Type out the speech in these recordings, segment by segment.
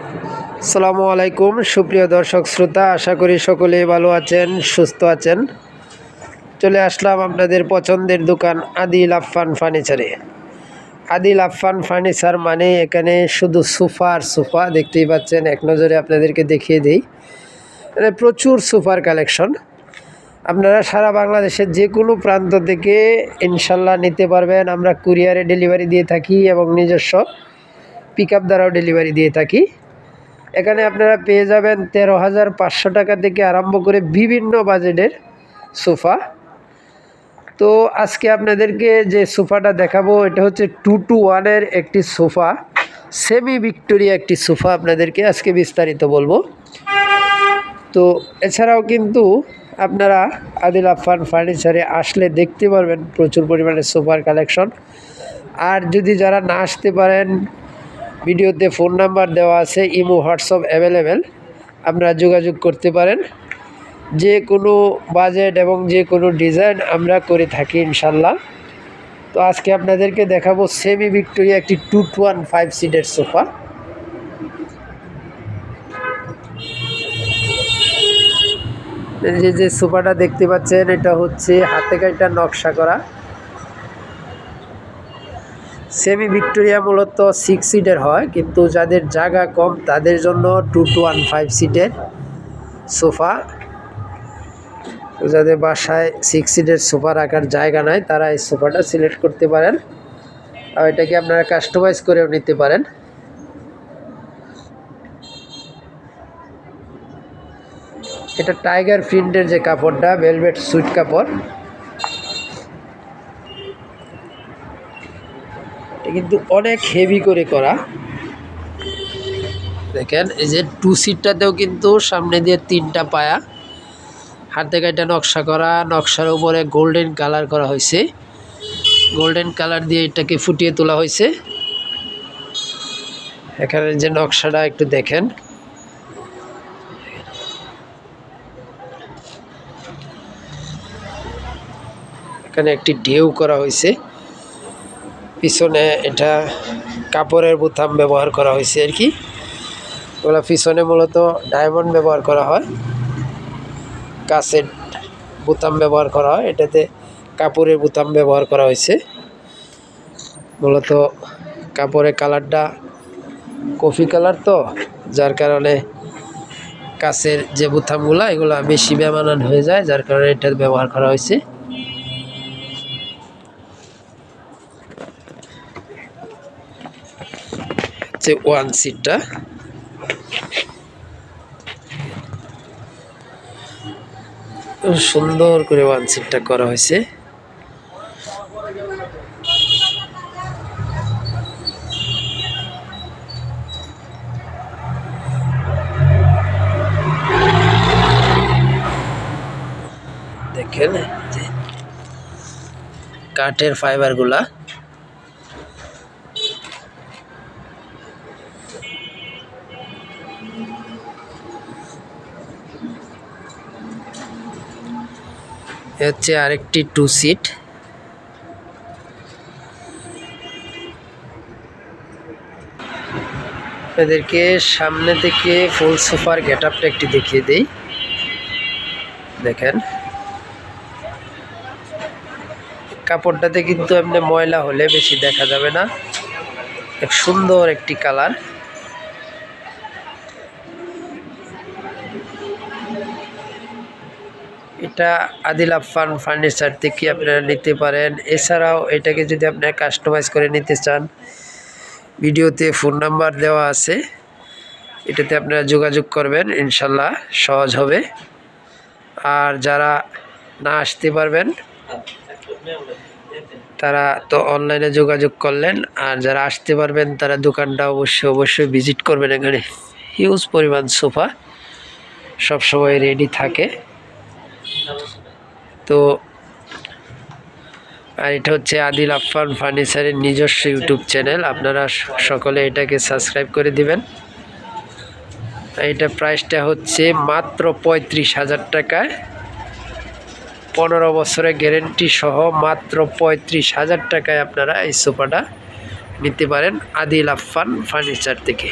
আসসালামু আলাইকুম সুপ্রিয় দর্শক শ্রোতা, আশা করি সকলেই ভালো আছেন, সুস্থ আছেন। চলে আসলাম আপনাদের পছন্দের দোকান আদিল আফফান ফার্নিচারে। আদিল আফফান ফার্নিচার মানে এখানে শুধু সোফা আর সোফা দেখতেই পাচ্ছেন। এক নজরে আপনাদেরকে দেখিয়ে দিই, মানে প্রচুর সোফার কালেকশন। আপনারা সারা বাংলাদেশের যে কোনো প্রান্ত থেকে ইনশাল্লাহ নিতে পারবেন। আমরা কুরিয়ারে ডেলিভারি দিয়ে থাকি এবং নিজস্ব পিক আপ দ্বারাও ডেলিভারি দিয়ে থাকি। এখানে আপনারা পেয়ে যাবেন 13,500 টাকা থেকে আরম্ভ করে বিভিন্ন বাজেটের সোফা। তো আজকে আপনাদেরকে যে সোফাটা দেখাবো এটা হচ্ছে 2-to-1 একটি সোফা, সেমি ভিক্টোরিয়া একটি সোফা। আপনাদেরকে আজকে বিস্তারিত বলবো। তো এছাড়াও কিন্তু আপনারা আদিল আফফান ফার্নিচারে আসলে দেখতে পারবেন প্রচুর পরিমাণে সোফার কালেকশন। আর যদি যারা না আসতে পারেন, ভিডিওতে ফোন নাম্বার দেওয়া আছে, ইমো হোয়াটসঅ্যাপ অ্যাভেলেবেল, আপনারা যোগাযোগ করতে পারেন। যে কোনো বাজেট এবং যে কোনো ডিজাইন আমরা করে থাকি ইনশাল্লাহ। তো আজকে আপনাদেরকে দেখাবো সেমি ভিক্টোরিয়া একটি 2-to-1 5 সিটের সোফা। যে সোফাটা দেখতে পাচ্ছেন এটা হচ্ছে হাতে কাটা নকশা করা সেমি ভিক্টোরিয়া। মূলত 6 সিটের হয়, কিন্তু যাদের জায়গা কম তাদের জন্য 2-to-1 5 সিটের সোফা। যাদের বাসায় 6 সিটের সোফা রাখার জায়গা নাই তারা এই সোফাটা সিলেক্ট করতে পারেন, আর এটাকে আপনারা কাস্টমাইজ করেও নিতে পারেন। এটা টাইগার প্রিন্টের যে কাপড়টা, ভেলভেট সুইট কাপড়, এটা কিন্তু অনেক হেভি করে করা। দেখেন এই যে 2 সিটটাতেও কিন্তু সামনে দিয়ে 3টা পায়া, হাতে কাটা নকশা করা। নকশার উপরে গোল্ডেন কালার করা হয়েছে, গোল্ডেন কালার দিয়ে এটাকে ফুটিয়ে তোলা হয়েছে। এখানে যে নকশাটা একটু দেখেন, এখানে একটি ঢেউ করা হয়েছে। পিছনে এটা কাপড়ের বোতাম ব্যবহার করা হয়েছে আর কি। ওগুলো পিছনে মূলত ডায়মন্ড ব্যবহার করা হয়, কাচের বোতাম ব্যবহার করা হয়, এটাতে কাপড়ের বোতাম ব্যবহার করা হয়েছে। মূলত কাপড়ের কালারটা কফি কালার, তো যার কারণে কাচের যে বোতামগুলো এগুলো বেশি বেমানান হয়ে যায়, যার কারণে এটা ব্যবহার করা হয়েছে। যে 1 সিটটা সুন্দর করে 1 সিটটা করা হয়েছে। দেখেন যে কাঠের ফাইবার গুলা, হচ্ছে আরেকটি 2 সিট। এদেরকে সামনে থেকে ফুল সোফার গেটআপটা একটু দেখিয়ে দেই। দেখেন কাপড়টাতে কিন্তু এমনি ময়লা হলে বেশি দেখা যাবে না, এক সুন্দর একটি কালার। এটা আদিল আফফান ফার্নিচার থেকে আপনারা নিতে পারেন। এছাড়াও এটাকে যদি আপনারা কাস্টমাইজ করে নিতে চান, ভিডিওতে ফোন নাম্বার দেওয়া আছে, এটাতে আপনারা যোগাযোগ করবেন, ইনশাল্লাহ সহজ হবে। আর যারা না আসতে পারবেন তারা তো অনলাইনে যোগাযোগ করলেন, আর যারা আসতে পারবেন তারা দোকানটা অবশ্যই ভিজিট করবেন। এখানে হিউজ পরিমাণ সোফা সবসময় রেডি থাকে। তো আর এটা হচ্ছে আদিল আফফান ফার্নিচারের নিজস্ব ইউটিউব চ্যানেল, আপনারা সকলে এটাকে সাবস্ক্রাইব করে দিবেন। এটা প্রাইসটা হচ্ছে মাত্র 35,000 টাকায়, 15 বছরের গ্যারেন্টি সহ মাত্র 35,000 টাকায় আপনারা এই সোফাটা নিতে পারেন আদিল আফফান ফার্নিচার থেকে।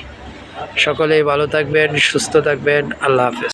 সকলেই ভালো থাকবেন, সুস্থ থাকবেন। আল্লাহ হাফেজ।